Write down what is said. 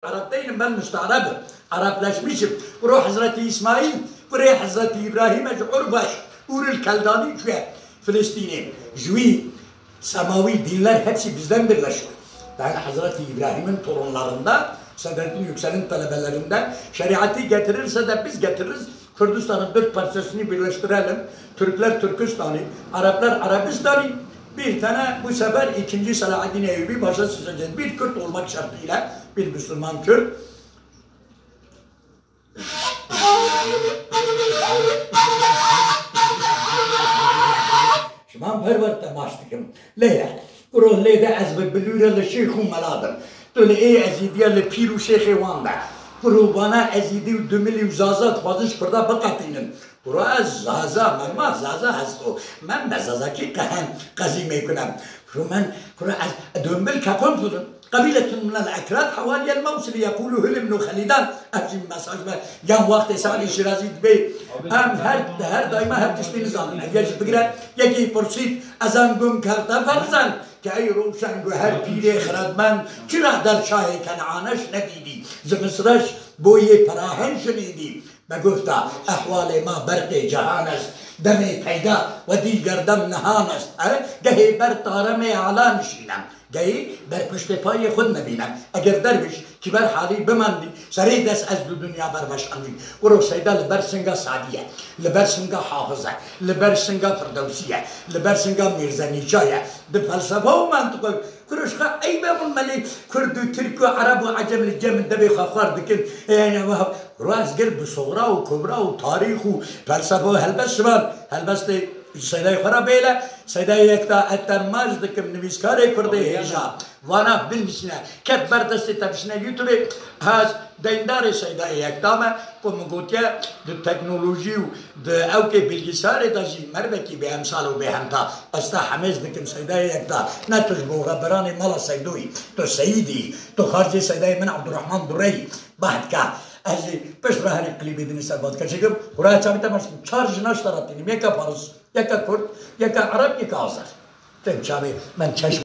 Arap değilim, ben müstaarabım. Araplaşmışım. Buru Hazreti İsmail, buraya Hazreti İbrahim'e Urba, Urul Keldani köye, Filistin'e, Jüvi, semavi dinler hepsi bizden birleşiyor. Ben Hazreti İbrahim'in torunlarında, Sadrettin Yüksel'in talebelerinden şeriatı getirirse de biz getiririz. Kürdistan'ın 4 parçasını birleştirelim. Türkler Türkistan'ı, Araplar Arabistan'ı. Bir tane bu sefer 2. Selahaddin Eyyubi başa sızacağız. Bir Kürt olmak şartıyla, bir Müslüman Kürt. Şuman perverte maştıkım. Leye, kuruh leyde ezbe bilüre le şeyhum meladım. Tole ey ezidiye le piru şeyhi vanda. Kuruh bana ezidi dümili uzazat fazış pırda bakatinin. Kuruh zaza, memma zaza hasto. Men zaza ki qazi meykunam. Kuruh dömbel kapon tudun. قبيلة من الأكراد حوالي الموصل يقولوا هل ابن خليدان أجل مساج يوم وقت سالي شرازي بي أم هر دايما هر تشتي نظامنا يجي بقرأ يجي فرصيت أزان قم كرتا فرزان كأي روشن هر بيري خردمان كرا در شاهي كنعانش نديدي زمسرش بوي پراهن شنيدي بگفتا أحوال ما برق جهانش دمي پیدا ودي گردم نهانش گهي بر طارم اعلان شينم گهی بر پشت پای خود نبینم اگر درویش که بر حالی بماندی سری دست از دنیا بر بشاندی ورو سیدا لبر سنگا سادیه لبر سنگا حافظه لبر سنگا فردوسیه لبر سنگا میرزنیجایه ده فلسفه و منطقه کروش خا ای بمون ملی کرد و ترک و عرب و عجم لجمن دبی خواهر دکن یعنی راز گر بصغرا و کبرا و تاریخ و فلسفه و هلبس شمال هلبس دی سیدای خرابیله سیدای یکتا اتماج دکم نویسکاری کرده هیجا وانا بالمسنه کت بردستی تبشنه یوتوبی هاز دیندار سیدای یکتا ما کم گوتیا د تکنولوژی و د اوکی bilgisayar داشی مربکی به امثال و به همتا استا حمیز دکم سیدای یکتا نه تجبو غبرانی مالا سیدوی تو سیدی تو خارجی سیدای من عبدالرحمن دوری بعد که از پس راه کلیبی دنیسر بود کشیدم خورا چامیتا مرسم چهار جناش داراتینیم یکا فارس یکا کرد یکا عرب یکا آذر تم چامی من چشم